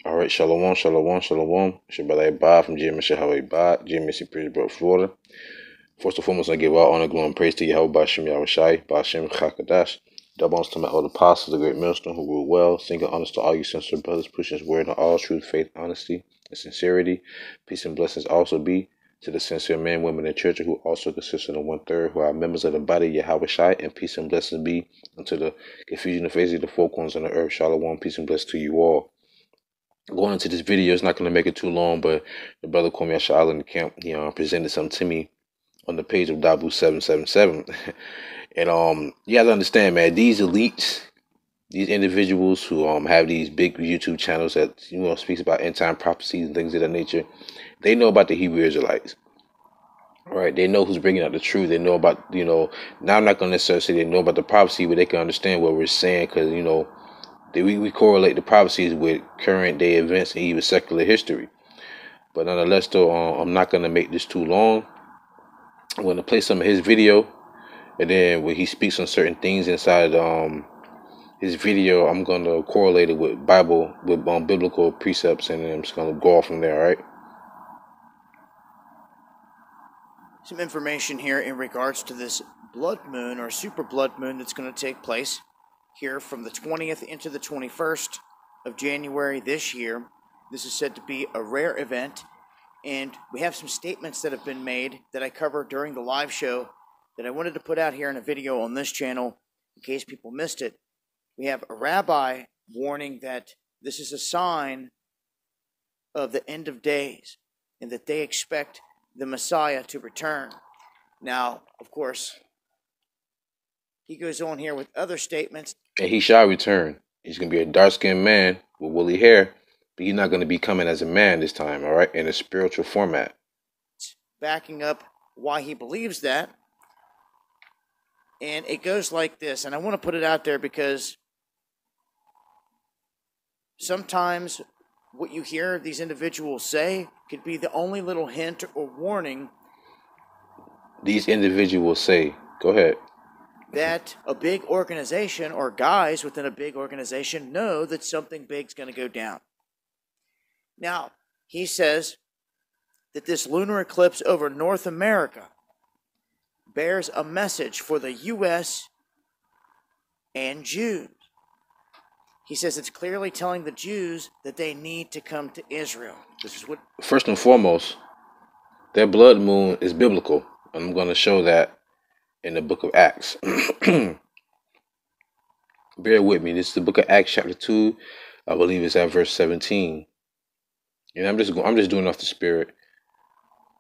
All right, shalom, shalom, shalom. It's your brother AHBAD from YAHAWAH, GMC Bridgeport, Florida. First and foremost, I give all honor, glory, and praise to YAHAWASHI, Ba'ashem Chakadash. Double to my old apostles, the great millstone who rule well. Single honors to all you sincere brothers, pushing his word in all truth, faith, honesty, and sincerity. Peace and blessings also be to the sincere men, women, and church who also consist of the 1/3 who are members of the body of YAHAWASHI, and peace and blessings be unto the confusion of faces of the four corners on the earth. Shalom, peace and blessings to you all. Going into this video, it's not going to make it too long, but the brother called me out in the camp. He presented something to me on the page of DAHBOO777. And you have to understand, man, these elites, these individuals who have these big YouTube channels that speaks about end time prophecies and things of that nature, they know about the Hebrew Israelites. All right, they know who's bringing out the truth. They know about, now I'm not going to necessarily say they know about the prophecy, but they can understand what we're saying because, we correlate the prophecies with current day events and even secular history. But nonetheless, though, I'm not going to make this too long. I'm going to play some of his video. And then when he speaks on certain things inside his video, I'm going to correlate it with biblical precepts. And then I'm just going to go off from there, all right? Some information here in regards to this blood moon or super blood moon that's going to take place here from the 20th into the 21st of January this year. This is said to be a rare event, and we have some statements that have been made that I covered during the live show that I wanted to put out here in a video on this channel in case people missed it. We have a rabbi warning that this is a sign of the end of days and that they expect the Messiah to return. Now, of course, he goes on here with other statements. And he shall return. He's going to be a dark-skinned man with woolly hair, but he's not going to be coming as a man this time, all right, in a spiritual format. Backing up why he believes that. And it goes like this, and I want to put it out there because sometimes what you hear these individuals say could be the only little hint or warning. These individuals say, go ahead, that a big organization or guys within a big organization know that something big's going to go down. Now, he says that this lunar eclipse over North America bears a message for the U.S. and Jews. He says it's clearly telling the Jews that they need to come to Israel. This is what. First and foremost, their blood moon is biblical. I'm going to show that in the book of Acts. Bear with me. This is the book of Acts chapter 2. I believe it's at verse 17. And I'm just doing off the spirit.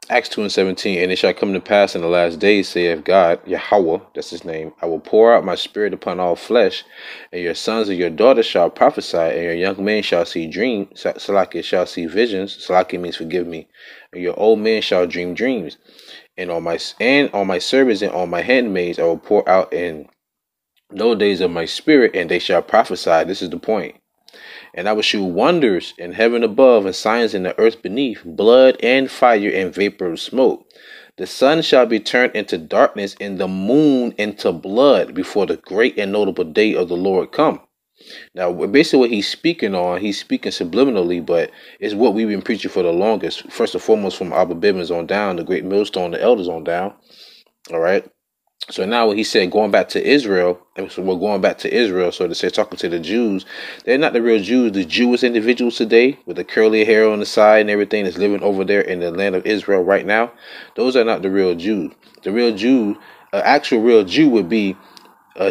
Acts 2:17. And it shall come to pass in the last days, saith God, Yahawah, that's his name, I will pour out my spirit upon all flesh, and your sons and your daughters shall prophesy, and your young men shall see dreams, Salaki shall see visions, Salaki means forgive me, and your old men shall dream dreams. And on my servants and on my handmaids I will pour out in those days of my spirit, and they shall prophesy. This is the point. And I will shew wonders in heaven above and signs in the earth beneath, blood and fire and vapor of smoke. The sun shall be turned into darkness and the moon into blood before the great and notable day of the Lord come. Now, basically what he's speaking on, he's speaking subliminally, but it's what we've been preaching for the longest. First and foremost, from AHBAD on down, the great millstone, the elders on down. All right. So now when he said going back to Israel, and so we're going back to Israel, so to say, talking to the Jews, they're not the real Jews. The Jewish individuals today with the curly hair on the side and everything that's living over there in the land of Israel right now, those are not the real Jews. The real Jew, actual real Jew would be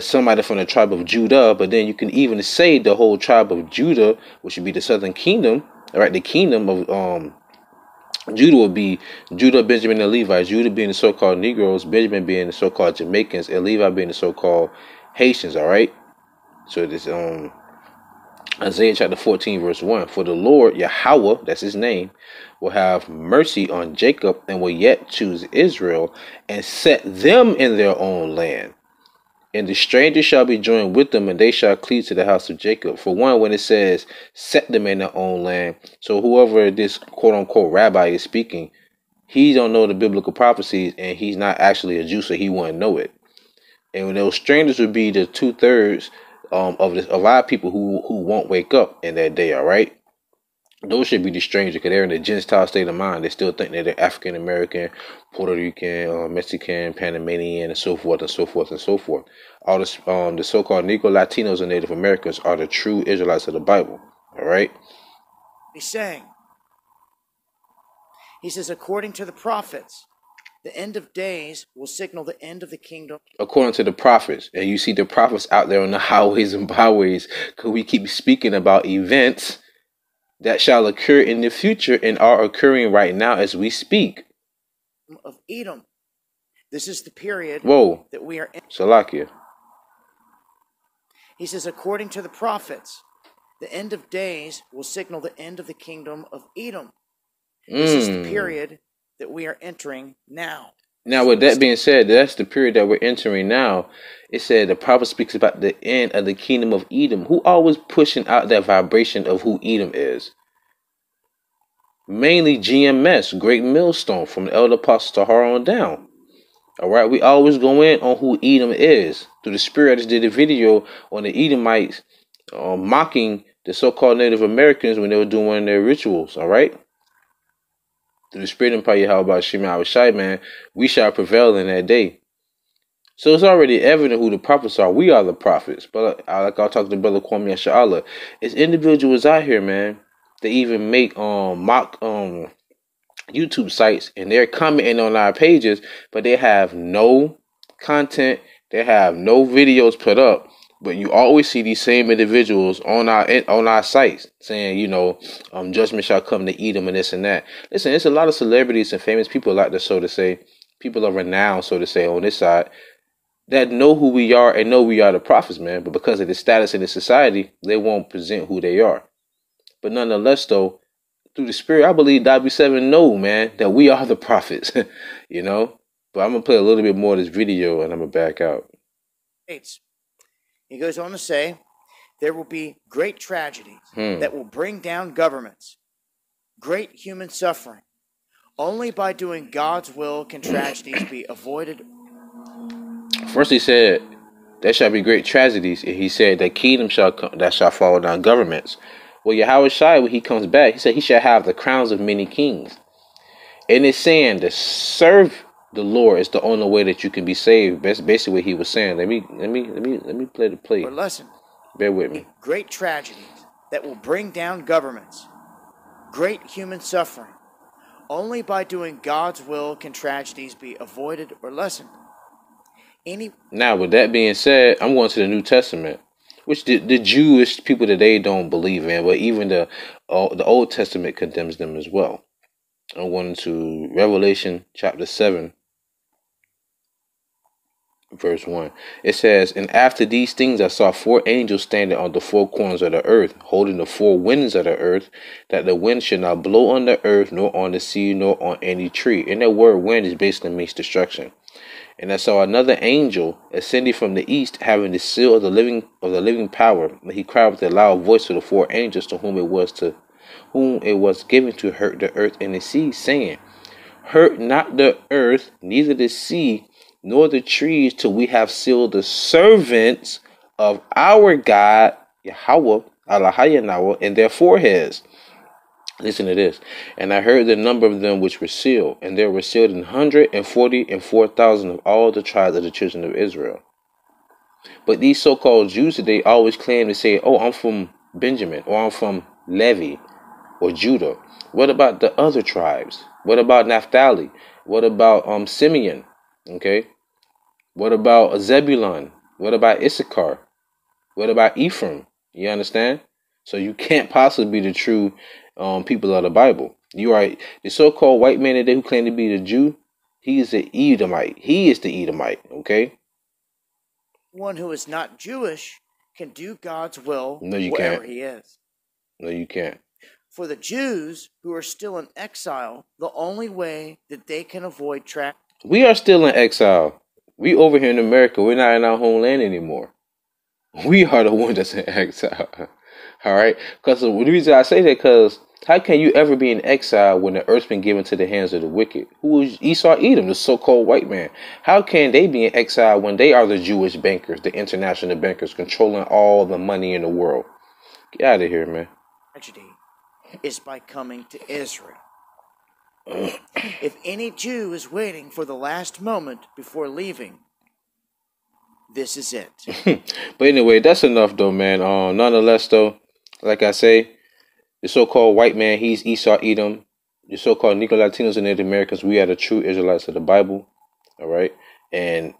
somebody from the tribe of Judah, but then you can even say the whole tribe of Judah, which would be the southern kingdom, all right, the kingdom of Judah would be Judah, Benjamin, and Levi. Judah being the so-called Negros, Benjamin being the so-called Jamaicans, and Levi being the so-called Haitians, all right? So this Isaiah chapter 14, verse 1. For the Lord, Yahawah, that's his name, will have mercy on Jacob and will yet choose Israel and set them in their own land. And the stranger shall be joined with them, and they shall cleave to the house of Jacob. For one, when it says, set them in their own land, so whoever this quote-unquote rabbi is speaking, he don't know the biblical prophecies, and he's not actually a Jew, so he wouldn't know it. And when those strangers would be the 2/3 of our people who won't wake up in that day, all right? Those should be the stranger because they're in a Gentile state of mind. They still think that they're African American, Puerto Rican, Mexican, Panamanian, and so forth and so forth and so forth. All this, the so-called Negro, Latinos, and Native Americans are the true Israelites of the Bible. All right. He's saying, he says, according to the prophets, the end of days will signal the end of the kingdom. According to the prophets, and you see the prophets out there on the highways and byways, because we keep speaking about events that shall occur in the future and are occurring right now as we speak. Of Edom. This is the period that we are in. Salakia. He says, according to the prophets, the end of days will signal the end of the kingdom of Edom. This is the period that we are entering now. Now, with that being said, that's the period that we're entering now. It said the prophet speaks about the end of the kingdom of Edom. Who always pushing out that vibration of who Edom is? Mainly GMS, Great Millstone, from the Elder Apostle Tahar on down. All right, we always go in on who Edom is. Through the Spirit, I just did a video on the Edomites mocking the so-called Native Americans when they were doing their rituals. All right. Through the Spirit and power YAHAWASHI, man, we shall prevail in that day. So it's already evident who the prophets are. We are the prophets. But like I'll talk to Brother Kwame Ashala, it's individuals out here, man. They even make mock YouTube sites, and they're commenting on our pages, but they have no content. They have no videos put up. But you always see these same individuals on our sites saying, you know, judgment shall come to Edom and this and that. Listen, there's a lot of celebrities and famous people like this, so to say, people of renown, so to say, on this side, that know who we are and know we are the prophets, man. But because of the status in the society, they won't present who they are. But nonetheless, though, through the Spirit, I believe DAHBOO7 know, man, that we are the prophets, you know. But I'm going to play a little bit more of this video and I'm going to back out. He goes on to say, there will be great tragedies that will bring down governments, great human suffering. Only by doing God's will can tragedies be avoided. First he said, there shall be great tragedies. And he said that kingdom shall come, that shall fall down governments. Well, YAHAWASHI, when he comes back, he said he shall have the crowns of many kings. And it's saying to serve the Lord is the only way that you can be saved. That's basically what he was saying. Let me play the play. Or lesson. Bear with me. Great tragedies that will bring down governments. Great human suffering. Only by doing God's will can tragedies be avoided or lessened. Now, with that being said, I'm going to the New Testament, which the Jewish people today don't believe in, but even the Old Testament condemns them as well. I'm going to Revelation chapter 7. Verse 1. It says, and after these things I saw 4 angels standing on the 4 corners of the earth, holding the 4 winds of the earth, that the wind should not blow on the earth, nor on the sea, nor on any tree. And that word wind is basically means destruction. And I saw another angel ascending from the east, having the seal of the living power. And he cried with a loud voice to the 4 angels to whom it was given to hurt the earth and the sea, saying, hurt not the earth, neither the sea, nor the trees, till we have sealed the servants of our God, Yahawah, Allahayanawa, in their foreheads. Listen to this. And I heard the number of them which were sealed, and there were sealed 144,000 of all the tribes of the children of Israel. But these so-called Jews today always claim to say, oh, I'm from Benjamin, or I'm from Levi, or Judah. What about the other tribes? What about Naphtali? What about Simeon? Okay. What about Zebulun? What about Issachar? What about Ephraim? You understand? So you can't possibly be the true people of the Bible. You are the so-called white man today who claim to be the Jew. He is the Edomite. He is the Edomite. Okay. One who is not Jewish can do God's will. No, you wherever can't. He is. No, you can't. For the Jews who are still in exile, the only way that they can avoid we are still in exile. We over here in America. We're not in our homeland anymore. We are the ones that's in exile. All right? Because the reason I say that, because how can you ever be in exile when the earth's been given to the hands of the wicked? Who is Esau Edom, the so-called white man? How can they be in exile when they are the Jewish bankers, the international bankers, controlling all the money in the world? Get out of here, man. Tragedy. is by coming to Israel. If any Jew is waiting for the last moment before leaving, this is it. But anyway, that's enough though, man. Nonetheless though, like I say, the so-called white man, he's Esau Edom. The so-called Negro Latinos and Native Americans, we are the true Israelites of the Bible. All right. And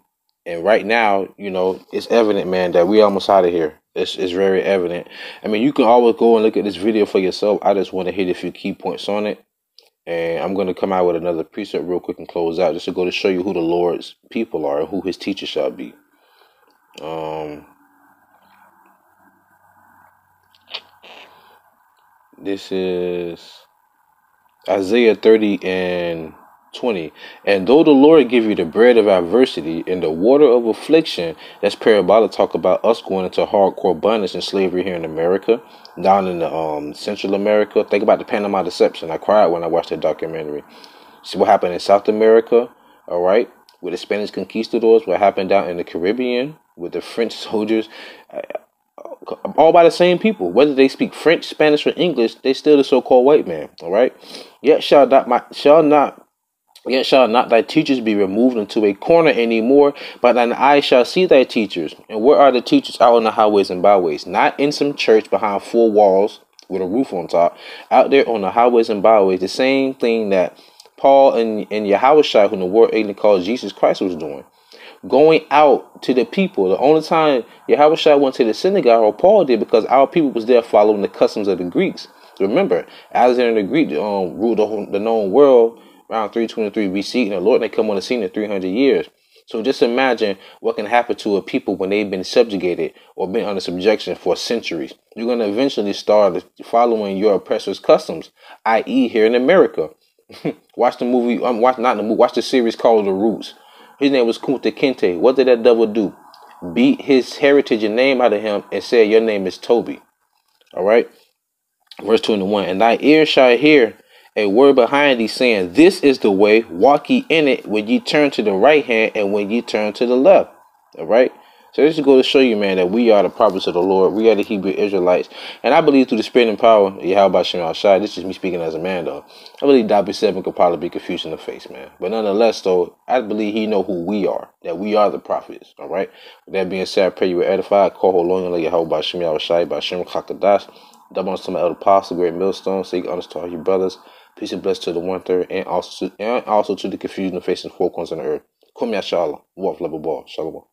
right now, you know, it's evident, man, that we almost out of here. It's very evident. I mean, you can always go and look at this video for yourself. I just want to hit a few key points on it. And I'm going to come out with another precept real quick and close out, just to go to show you who the Lord's people are and who his teachers shall be. This is Isaiah 30:20. And though the Lord give you the bread of adversity and the water of affliction, that's parabolic talk about us going into hardcore bondage and slavery here in America, down in the Central America. Think about the Panama Deception. I cried when I watched that documentary. See what happened in South America, all right, with the Spanish conquistadors, what happened down in the Caribbean with the French soldiers, all by the same people. Whether they speak French, Spanish, or English, they still the so-called white man, all right? Yet shall not thy teachers be removed into a corner anymore, but thine eyes shall see thy teachers. And where are the teachers? Out on the highways and byways, not in some church behind four walls with a roof on top. Out there on the highways and byways, the same thing that Paul and YAHAWASHI, who the world ignorantly calls Jesus Christ, was doing. Going out to the people. The only time YAHAWASHI went to the synagogue, or Paul did, because our people was there following the customs of the Greeks. Remember, Alexander the Greek ruled the known world around 323 BC, and the Lord, they come on the scene in 300 years. So just imagine what can happen to a people when they've been subjugated or been under subjection for centuries. You're going to eventually start following your oppressor's customs, i.e. here in America. Watch the movie, watch the series called The Roots. His name was Kunta Kinte. What did that devil do? Beat his heritage and name out of him and said, your name is Toby. All right. Verse 21. And thy ears shall hear a word behind thee saying, this is the way, walk ye in it when ye turn to the right hand and when ye turn to the left. All right. So this is going to show you, man, that we are the prophets of the Lord. We are the Hebrew Israelites. And I believe through the spirit and power of YAHAWASHI, this is me speaking as a man, though. I believe DAHBOO7 could probably be confused in the face, man. But nonetheless, though, I believe he know who we are, that we are the prophets, all right? With that being said, I pray you were edified. Call hold on, like YAHAWASHI, by Shem Kakadash. Double on some elder apostle, great millstone. Seek honest to all you brothers. Peace and bless to the 1/3, and also to the confusion of facing four corners on the earth. Kum ya shalom. Wolf level ball. Shalom.